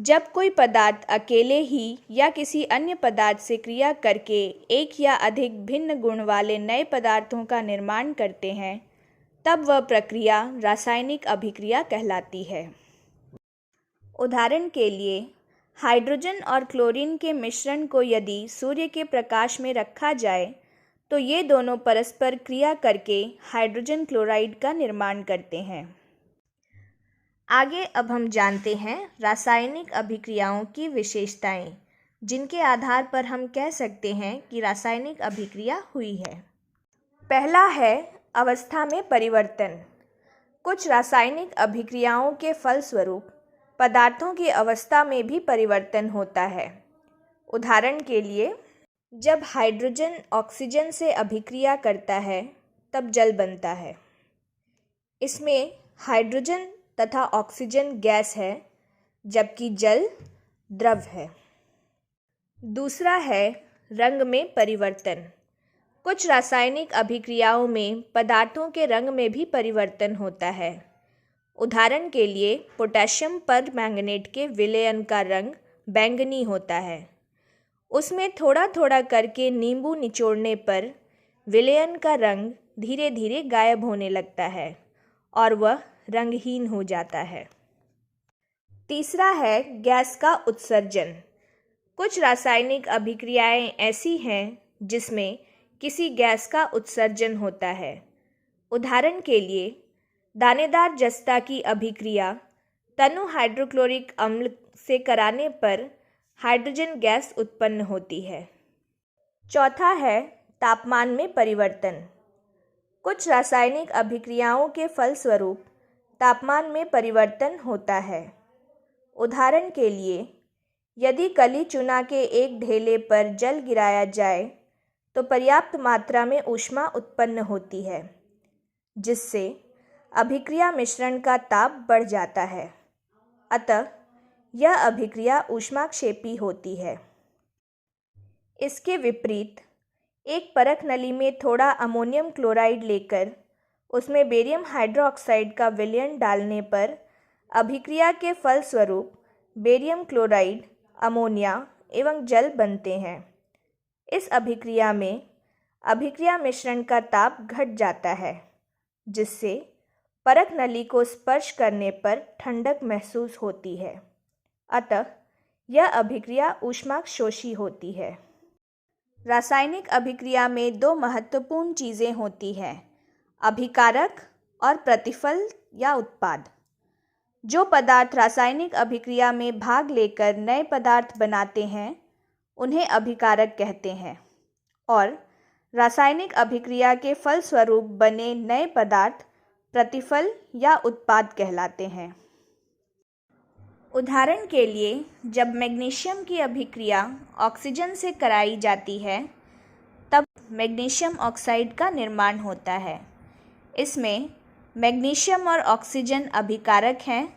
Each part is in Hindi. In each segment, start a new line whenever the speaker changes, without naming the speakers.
जब कोई पदार्थ अकेले ही या किसी अन्य पदार्थ से क्रिया करके एक या अधिक भिन्न गुण वाले नए पदार्थों का निर्माण करते हैं, तब वह प्रक्रिया रासायनिक अभिक्रिया कहलाती है। उदाहरण के लिए, हाइड्रोजन और क्लोरीन के मिश्रण को यदि सूर्य के प्रकाश में रखा जाए तो ये दोनों परस्पर क्रिया करके हाइड्रोजन क्लोराइड का निर्माण करते हैं। आगे अब हम जानते हैं रासायनिक अभिक्रियाओं की विशेषताएं, जिनके आधार पर हम कह सकते हैं कि रासायनिक अभिक्रिया हुई है। पहला है अवस्था में परिवर्तन। कुछ रासायनिक अभिक्रियाओं के फलस्वरूप पदार्थों की अवस्था में भी परिवर्तन होता है। उदाहरण के लिए, जब हाइड्रोजन ऑक्सीजन से अभिक्रिया करता है तब जल बनता है। इसमें हाइड्रोजन तथा ऑक्सीजन गैस है, जबकि जल द्रव है। दूसरा है रंग में परिवर्तन। कुछ रासायनिक अभिक्रियाओं में पदार्थों के रंग में भी परिवर्तन होता है। उदाहरण के लिए, पोटेशियम परमैंगनेट के विलयन का रंग बैंगनी होता है। उसमें थोड़ा थोड़ा करके नींबू निचोड़ने पर विलयन का रंग धीरे धीरे गायब होने लगता है और वह रंगहीन हो जाता है। तीसरा है गैस का उत्सर्जन। कुछ रासायनिक अभिक्रियाएं ऐसी हैं जिसमें किसी गैस का उत्सर्जन होता है। उदाहरण के लिए, दानेदार जस्ता की अभिक्रिया तनु हाइड्रोक्लोरिक अम्ल से कराने पर हाइड्रोजन गैस उत्पन्न होती है। चौथा है तापमान में परिवर्तन। कुछ रासायनिक अभिक्रियाओं के फलस्वरूप तापमान में परिवर्तन होता है। उदाहरण के लिए, यदि कली चूना के एक ढेले पर जल गिराया जाए तो पर्याप्त मात्रा में ऊष्मा उत्पन्न होती है, जिससे अभिक्रिया मिश्रण का ताप बढ़ जाता है। अतः यह अभिक्रिया ऊष्माक्षेपी होती है। इसके विपरीत, एक परख नली में थोड़ा अमोनियम क्लोराइड लेकर उसमें बेरियम हाइड्रोक्साइड का विलयन डालने पर अभिक्रिया के फलस्वरूप बेरियम क्लोराइड, अमोनिया एवं जल बनते हैं। इस अभिक्रिया में अभिक्रिया मिश्रण का ताप घट जाता है, जिससे परख नली को स्पर्श करने पर ठंडक महसूस होती है। अतः यह अभिक्रिया ऊष्माक्षोषी होती है। रासायनिक अभिक्रिया में दो महत्वपूर्ण चीज़ें होती हैं, अभिकारक और प्रतिफल या उत्पाद। जो पदार्थ रासायनिक अभिक्रिया में भाग लेकर नए पदार्थ बनाते हैं उन्हें अभिकारक कहते हैं, और रासायनिक अभिक्रिया के फलस्वरूप बने नए पदार्थ प्रतिफल या उत्पाद कहलाते हैं। उदाहरण के लिए, जब मैग्नीशियम की अभिक्रिया ऑक्सीजन से कराई जाती है तब मैग्नीशियम ऑक्साइड का निर्माण होता है। इसमें मैग्नीशियम और ऑक्सीजन अभिकारक हैं,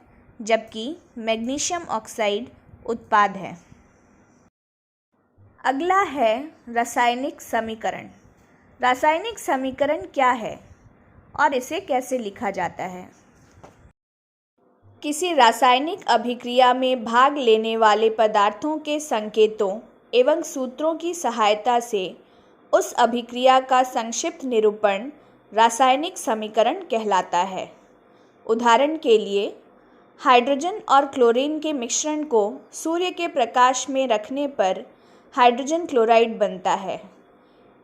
जबकि मैग्नीशियम ऑक्साइड उत्पाद है। अगला है रासायनिक समीकरण। रासायनिक समीकरण क्या है और इसे कैसे लिखा जाता है? किसी रासायनिक अभिक्रिया में भाग लेने वाले पदार्थों के संकेतों एवं सूत्रों की सहायता से उस अभिक्रिया का संक्षिप्त निरूपण रासायनिक समीकरण कहलाता है। उदाहरण के लिए, हाइड्रोजन और क्लोरीन के मिश्रण को सूर्य के प्रकाश में रखने पर हाइड्रोजन क्लोराइड बनता है।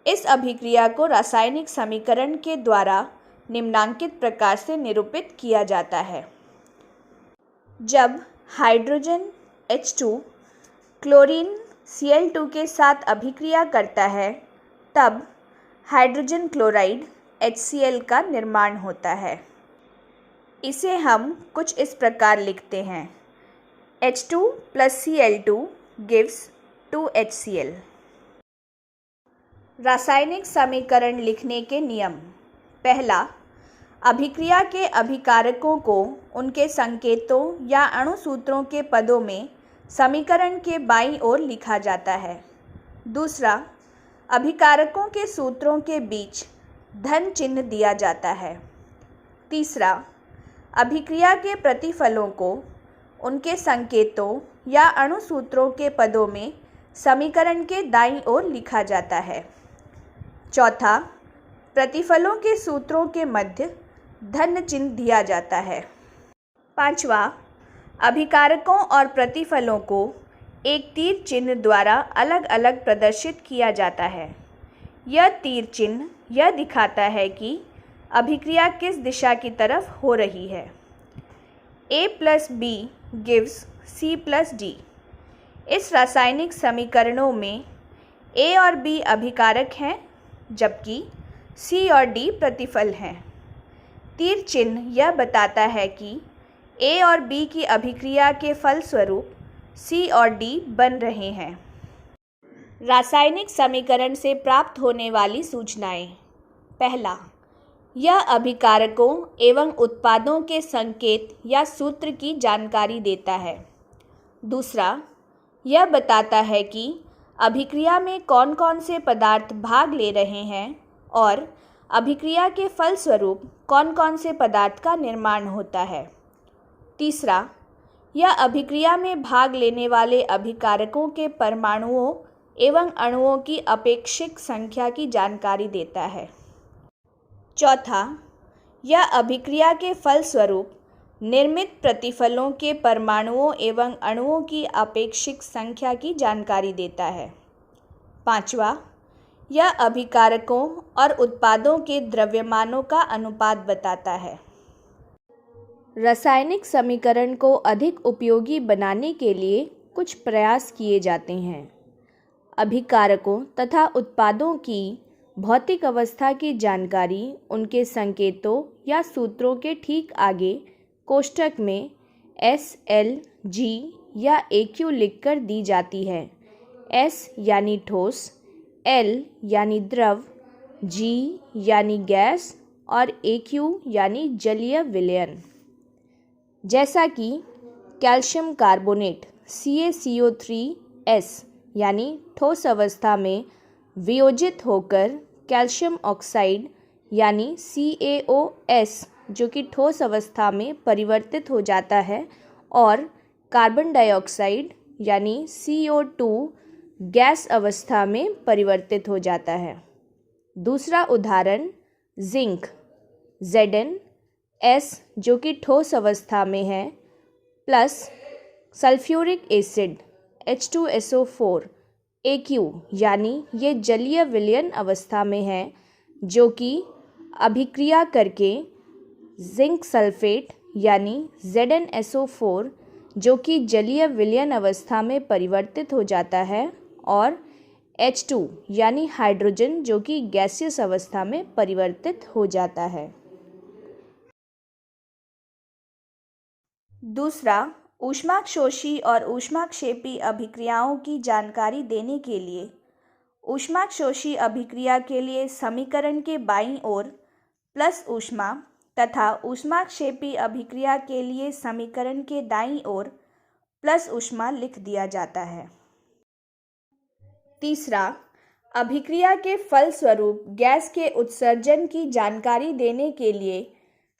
इस अभिक्रिया को रासायनिक समीकरण के द्वारा निम्नांकित प्रकार से निरूपित किया जाता है। जब हाइड्रोजन H2 क्लोरीन Cl2 के साथ अभिक्रिया करता है तब हाइड्रोजन क्लोराइड HCl का निर्माण होता है। इसे हम कुछ इस प्रकार लिखते हैं, H2 + Cl2 gives 2HCl। रासायनिक समीकरण लिखने के नियम। पहला, अभिक्रिया के अभिकारकों को उनके संकेतों या अणुसूत्रों के पदों में समीकरण के बाईं ओर लिखा जाता है। दूसरा, अभिकारकों के सूत्रों के बीच धन चिन्ह दिया जाता है। तीसरा, अभिक्रिया के प्रतिफलों को उनके संकेतों या अणुसूत्रों के पदों में समीकरण के दाईं ओर लिखा जाता है। चौथा, प्रतिफलों के सूत्रों के मध्य धन चिन्ह दिया जाता है। पांचवा, अभिकारकों और प्रतिफलों को एक तीर चिन्ह द्वारा अलग अलग प्रदर्शित किया जाता है। यह तीर चिन्ह यह दिखाता है कि अभिक्रिया किस दिशा की तरफ हो रही है। A + B gives C + D। इस रासायनिक समीकरणों में A और B अभिकारक हैं, जबकि C और D प्रतिफल हैं। तीर चिन्ह यह बताता है कि A और B की अभिक्रिया के फलस्वरूप C और D बन रहे हैं। रासायनिक समीकरण से प्राप्त होने वाली सूचनाएं। पहला, यह अभिकारकों एवं उत्पादों के संकेत या सूत्र की जानकारी देता है। दूसरा, यह बताता है कि अभिक्रिया में कौन कौन से पदार्थ भाग ले रहे हैं और अभिक्रिया के फलस्वरूप कौन कौन से पदार्थ का निर्माण होता है। तीसरा, यह अभिक्रिया में भाग लेने वाले अभिकारकों के परमाणुओं एवं अणुओं की अपेक्षिक संख्या की जानकारी देता है। चौथा, यह अभिक्रिया के फलस्वरूप निर्मित प्रतिफलों के परमाणुओं एवं अणुओं की अपेक्षिक संख्या की जानकारी देता है। पांचवा, यह अभिकारकों और उत्पादों के द्रव्यमानों का अनुपात बताता है। रासायनिक समीकरण को अधिक उपयोगी बनाने के लिए कुछ प्रयास किए जाते हैं। अभिकारकों तथा उत्पादों की भौतिक अवस्था की जानकारी उनके संकेतों या सूत्रों के ठीक आगे कोष्ठक में S, L, G या AQ लिखकर दी जाती है। S यानी ठोस, L यानी द्रव, G यानी गैस और AQ यानी जलीय विलयन। जैसा कि कैल्शियम कार्बोनेट CaCO3S यानी ठोस अवस्था में वियोजित होकर कैल्शियम ऑक्साइड यानी CaOS जो कि ठोस अवस्था में परिवर्तित हो जाता है और कार्बन डाइऑक्साइड यानी CO2 गैस अवस्था में परिवर्तित हो जाता है। दूसरा उदाहरण जिंक Zn जो कि ठोस अवस्था में है plus sulphuric acid H2SO4 AQ यानी ये जलीय विलयन अवस्था में है, जो कि अभिक्रिया करके जिंक सल्फेट यानी ZnSO4 जो कि जलीय विलयन अवस्था में परिवर्तित हो जाता है और H2 यानी हाइड्रोजन जो कि गैसियस अवस्था में परिवर्तित हो जाता है। दूसरा, ऊष्माक्षोषी और ऊष्माक्षेपी अभिक्रियाओं की जानकारी देने के लिए ऊष्माक्षोषी अभिक्रिया के लिए समीकरण के बाईं ओर प्लस ऊष्मा तथा ऊष्माक्षेपी अभिक्रिया के लिए समीकरण के दाईं ओर प्लस ऊष्मा लिख दिया जाता है। तीसरा, अभिक्रिया के फलस्वरूप गैस के उत्सर्जन की जानकारी देने के लिए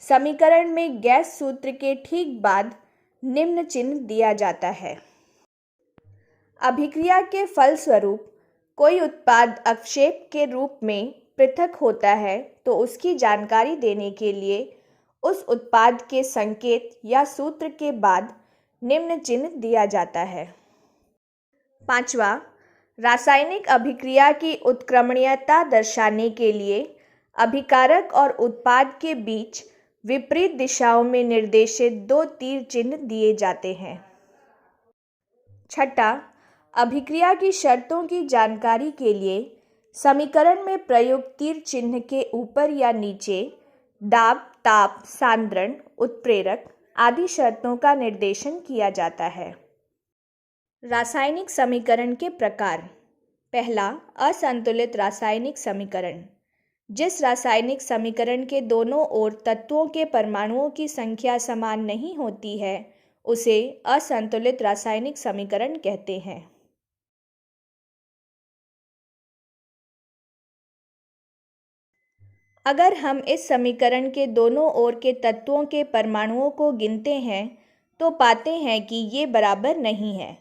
समीकरण में गैस सूत्र के ठीक बाद निम्न चिन्ह दिया जाता है। अभिक्रिया के फलस्वरूप कोई उत्पाद अवक्षेप के रूप में पृथक होता है तो उसकी जानकारी देने के लिए उस उत्पाद के संकेत या सूत्र के बाद निम्न चिन्ह दिया जाता है। पांचवा, रासायनिक अभिक्रिया की उत्क्रमणीयता दर्शाने के लिए अभिकारक और उत्पाद के बीच विपरीत दिशाओं में निर्देशित दो तीर चिन्ह दिए जाते हैं। छठा, अभिक्रिया की शर्तों की जानकारी के लिए समीकरण में प्रयुक्त तीर चिन्ह के ऊपर या नीचे दाब, ताप, सांद्रण, उत्प्रेरक आदि शर्तों का निर्देशन किया जाता है। रासायनिक समीकरण के प्रकार। पहला, असंतुलित रासायनिक समीकरण। जिस रासायनिक समीकरण के दोनों ओर तत्वों के परमाणुओं की संख्या समान नहीं होती है उसे असंतुलित रासायनिक समीकरण कहते हैं। अगर हम इस समीकरण के दोनों ओर के तत्वों के परमाणुओं को गिनते हैं तो पाते हैं कि ये बराबर नहीं है।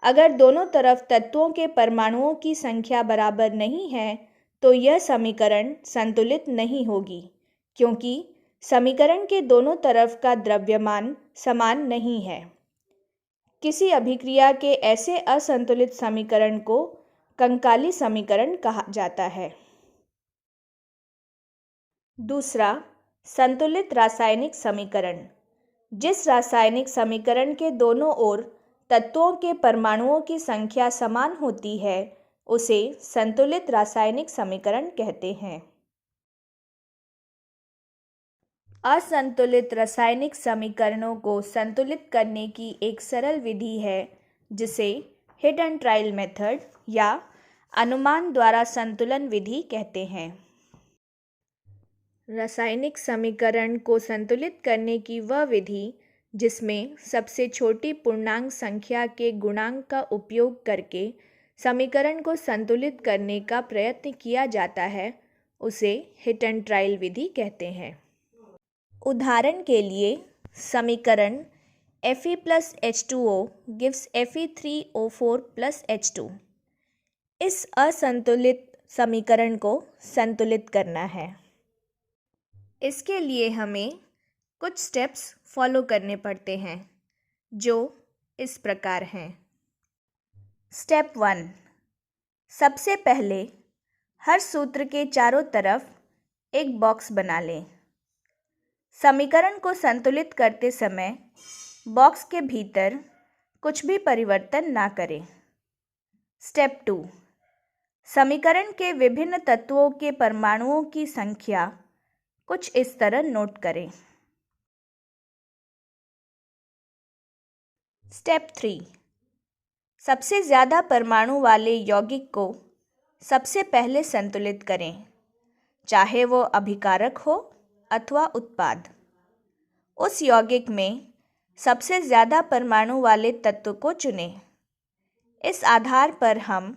अगर दोनों तरफ तत्वों के परमाणुओं की संख्या बराबर नहीं है तो यह समीकरण संतुलित नहीं होगी, क्योंकि समीकरण के दोनों तरफ का द्रव्यमान समान नहीं है। किसी अभिक्रिया के ऐसे असंतुलित समीकरण को कंकाली समीकरण कहा जाता है। दूसरा, संतुलित रासायनिक समीकरण। जिस रासायनिक समीकरण के दोनों ओर तत्वों के परमाणुओं की संख्या समान होती है उसे संतुलित रासायनिक समीकरण कहते हैं। असंतुलित रासायनिक समीकरणों को संतुलित करने की एक सरल विधि है जिसे हिट एंड ट्रायल मेथड या अनुमान द्वारा संतुलन विधि कहते हैं। रासायनिक समीकरण को संतुलित करने की वह विधि जिसमें सबसे छोटी पूर्णांक संख्या के गुणांक का उपयोग करके समीकरण को संतुलित करने का प्रयत्न किया जाता है उसे हिट एंड ट्रायल विधि कहते हैं। उदाहरण के लिए समीकरण Fe plus H2O gives Fe3O4 plus H2। इस असंतुलित समीकरण को संतुलित करना है। इसके लिए हमें कुछ स्टेप्स फॉलो करने पड़ते हैं जो इस प्रकार हैं। स्टेप 1, सबसे पहले हर सूत्र के चारों तरफ एक बॉक्स बना लें। समीकरण को संतुलित करते समय बॉक्स के भीतर कुछ भी परिवर्तन ना करें। स्टेप 2, समीकरण के विभिन्न तत्वों के परमाणुओं की संख्या कुछ इस तरह नोट करें। स्टेप 3, सबसे ज़्यादा परमाणु वाले यौगिक को सबसे पहले संतुलित करें, चाहे वो अभिकारक हो अथवा उत्पाद। उस यौगिक में सबसे ज़्यादा परमाणु वाले तत्व को चुनें। इस आधार पर हम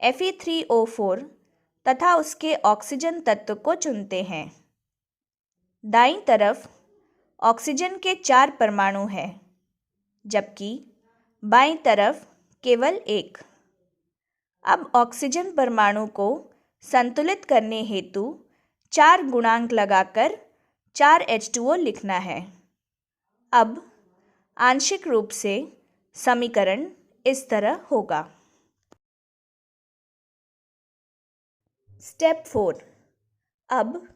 Fe3O4 तथा उसके ऑक्सीजन तत्व को चुनते हैं। दाईं तरफ ऑक्सीजन के 4 परमाणु हैं, जबकि बाईं तरफ केवल 1। अब ऑक्सीजन परमाणु को संतुलित करने हेतु 4 गुणांक लगाकर 4 H2O लिखना है। अब आंशिक रूप से समीकरण इस तरह होगा। स्टेप 4, अब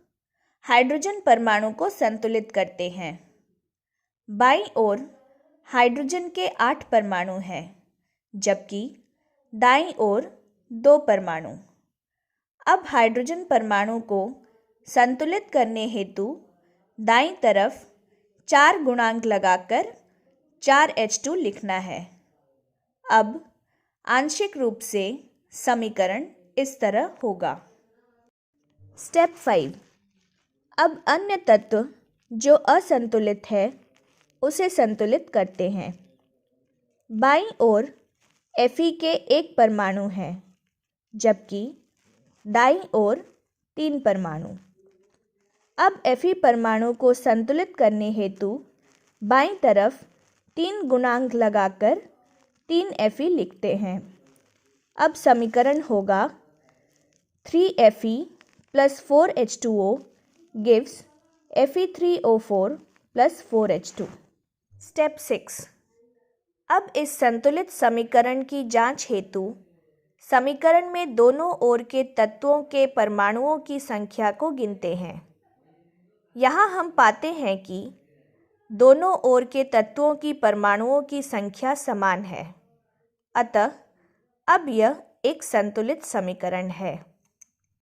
हाइड्रोजन परमाणु को संतुलित करते हैं। बाईं ओर हाइड्रोजन के 8 परमाणु हैं, जबकि दाईं ओर 2 परमाणु। अब हाइड्रोजन परमाणु को संतुलित करने हेतु दाईं तरफ 4 गुणांक लगाकर 4 H2 लिखना है। अब आंशिक रूप से समीकरण इस तरह होगा। स्टेप 5, अब अन्य तत्व जो असंतुलित है उसे संतुलित करते हैं। बाईं ओर Fe के 1 परमाणु है, जबकि दाईं ओर 3 परमाणु। अब Fe परमाणु को संतुलित करने हेतु बाईं तरफ 3 गुणांक लगाकर 3 Fe लिखते हैं। अब समीकरण होगा 3Fe plus 4H2O gives Fe3O4 plus 4H2। Step 6, अब इस संतुलित समीकरण की जांच हेतु समीकरण में दोनों ओर के तत्वों के परमाणुओं की संख्या को गिनते हैं। यहाँ हम पाते हैं कि दोनों ओर के तत्वों की परमाणुओं की संख्या समान है, अतः अब यह एक संतुलित समीकरण है।